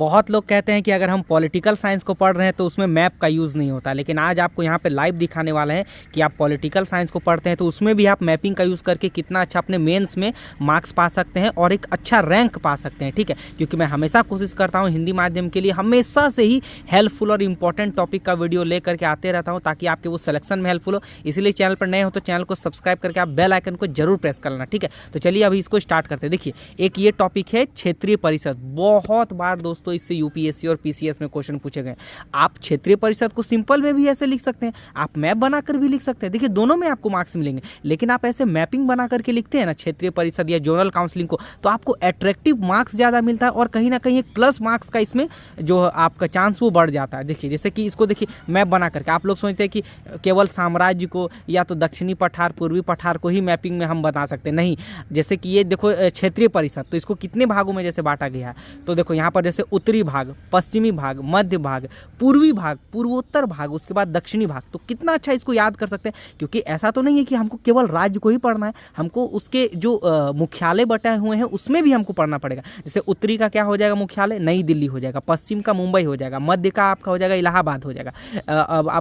बहुत लोग कहते हैं कि अगर हम पॉलिटिकल साइंस को पढ़ रहे हैं तो उसमें मैप का यूज़ नहीं होता, लेकिन आज आपको यहाँ पे लाइव दिखाने वाले हैं कि आप पॉलिटिकल साइंस को पढ़ते हैं तो उसमें भी आप मैपिंग का यूज़ करके कितना अच्छा अपने मेंस में मार्क्स पा सकते हैं और एक अच्छा रैंक पा सकते हैं। ठीक है, क्योंकि मैं हमेशा कोशिश करता हूँ हिंदी माध्यम के लिए हमेशा से ही हेल्पफुल और इंपॉर्टेंट टॉपिक का वीडियो ले करके आते रहता हूँ ताकि आपके वो सिलेक्शन में हेल्पफुल हो। इसलिए चैनल पर नए हो तो चैनल को सब्सक्राइब करके आप बेल आइकन को जरूर प्रेस कर लेना। ठीक है, तो चलिए अभी इसको स्टार्ट करते हैं। देखिए, एक ये टॉपिक है क्षेत्रीय परिषद। बहुत बार दोस्तों इससे यूपीएससी और पीसीएस में क्वेश्चन पूछे गए। आप क्षेत्रीय परिषद को सिंपल में भी ऐसे लिख सकते हैं, आप मैप बनाकर भी लिख सकते हैं। देखिए, दोनों में आपको मार्क्स मिलेंगे, लेकिन आप ऐसे मैपिंग बना करके लिखते हैं ना क्षेत्रीय परिषद या जोनल काउंसिलिंग को, तो आपको अट्रैक्टिव मार्क्स ज़्यादा मिलता है और कहीं ना कहीं एक प्लस मार्क्स का इसमें जो आपका चांस वो बढ़ जाता है। देखिए, जैसे कि इसको देखिए मैप बना करके आप लोग सोचते हैं कि केवल साम्राज्य को या तो दक्षिणी पठार पूर्वी पठार को ही मैपिंग में हम बता सकते हैं, नहीं। जैसे कि ये देखो क्षेत्रीय परिषद, तो इसको कितने भागों में जैसे बांटा गया है, तो देखो यहाँ पर जैसे उत्तरी भाग, पश्चिमी भाग, मध्य भाग, पूर्वी भाग, पूर्वोत्तर भाग, उसके बाद दक्षिणी भाग। तो कितना अच्छा इसको याद कर सकते हैं, क्योंकि ऐसा तो नहीं है कि हमको केवल राज्य को ही पढ़ना है, हमको उसके जो मुख्यालय बटाए हुए हैं उसमें भी हमको पढ़ना पड़ेगा। जैसे उत्तरी का क्या हो जाएगा मुख्यालय, नई दिल्ली हो जाएगा, पश्चिम का मुंबई हो जाएगा, मध्य का आपका हो जाएगा इलाहाबाद हो जाएगा,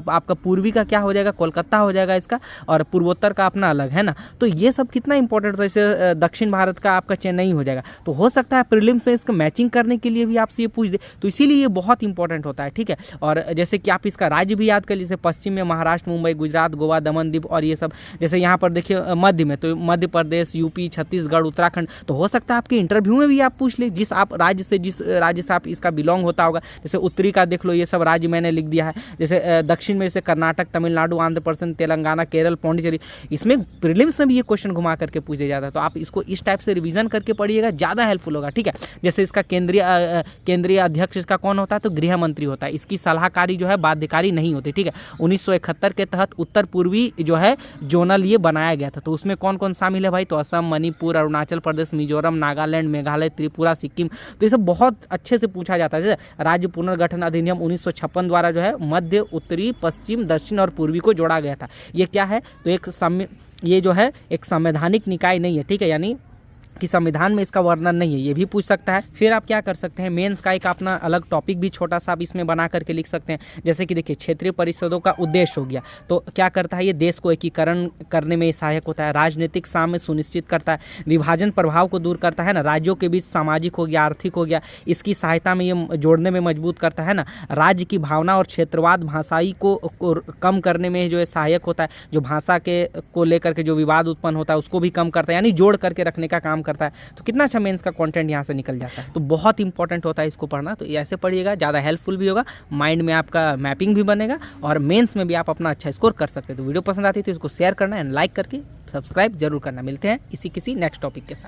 आपका पूर्वी का क्या हो जाएगा कोलकाता हो जाएगा इसका, और पूर्वोत्तर का अपना अलग है ना। तो ये सब कितना इंपॉर्टेंट है। जैसे दक्षिण भारत का आपका चेन्नई हो जाएगा। तो हो सकता है प्रीलिम्स में इसका मैचिंग करने के लिए भी आपसे ये पूछ दे, तो इसीलिए ये बहुत इंपॉर्टेंट होता है। ठीक है, और जैसे कि आप इसका राज्य भी याद कर लीजिए, पश्चिम में महाराष्ट्र, मुंबई, गुजरात, गोवा, दमन दीव और ये सब। जैसे यहाँ पर देखिए मध्य में तो मध्य प्रदेश, यूपी, छत्तीसगढ़, उत्तराखंड। तो हो सकता है आपके इंटरव्यू में भी आप पूछ ले जिस राज्य से आप इसका बिलोंग होता होगा। जैसे उत्तरी का देख लो, ये सब राज्य मैंने लिख दिया है। जैसे दक्षिण में जैसे कर्नाटक, तमिलनाडु, आंध्र प्रदेश, तेलंगाना, केरल, पौंडीचेरी। इसमें प्रीलिम्स में भी ये क्वेश्चन घुमा करके पूछा जाता है, तो आप इसको इस टाइप से रिवीजन करके पढ़िएगा, ज़्यादा हेल्पफुल होगा। ठीक है, जैसे इसका केंद्रीय अध्यक्ष इसका कौन होता है, तो गृह मंत्री होता है। इसकी सलाहकारी जो है बाध्यकारी नहीं होती। ठीक है, 1971 के तहत उत्तर पूर्वी जो है जोनल ये बनाया गया था। तो उसमें कौन कौन शामिल है भाई, तो असम, मणिपुर, अरुणाचल प्रदेश, मिजोरम, नागालैंड, मेघालय, त्रिपुरा, सिक्किम। तो ये सब बहुत अच्छे से पूछा जाता है। जैसे राज्य पुनर्गठन अधिनियम 1956 द्वारा जो है मध्य, उत्तरी, पश्चिम, दक्षिण और पूर्वी को जोड़ा गया था। ये क्या है, तो ये जो है एक संवैधानिक निकाय नहीं है। ठीक है, यानी कि संविधान में इसका वर्णन नहीं है, ये भी पूछ सकता है। फिर आप क्या कर सकते हैं, मेंस का एक अपना अलग टॉपिक भी छोटा सा आप इसमें बना करके लिख सकते हैं। जैसे कि देखिए, क्षेत्रीय परिषदों का उद्देश्य हो गया, तो क्या करता है, ये देश को एकीकरण करने में सहायक होता है, राजनीतिक साम्य सुनिश्चित करता है, विभाजन प्रभाव को दूर करता है ना, राज्यों के बीच सामाजिक हो गया, आर्थिक हो गया, इसकी सहायता में ये जोड़ने में मजबूत करता है ना, राज्य की भावना और क्षेत्रवाद भाषाई को कम करने में जो है सहायक होता है, जो भाषा के को लेकर के जो विवाद उत्पन्न होता है उसको भी कम करता है, यानी जोड़ करके रखने का काम करता है। तो कितना अच्छा मेंस का कंटेंट यहाँ से निकल जाता है। तो बहुत इंपॉर्टेंट होता है इसको पढ़ना, तो ऐसे पढ़िएगा, ज़्यादा हेल्पफुल भी होगा, माइंड में आपका मैपिंग भी बनेगा और मेंस में भी आप अपना अच्छा स्कोर कर सकते हैं। तो वीडियो पसंद आती है तो इसको शेयर करना एंड लाइक करके सब्सक्राइब जरूर करना। मिलते हैं किसी नेक्स्ट टॉपिक के साथ।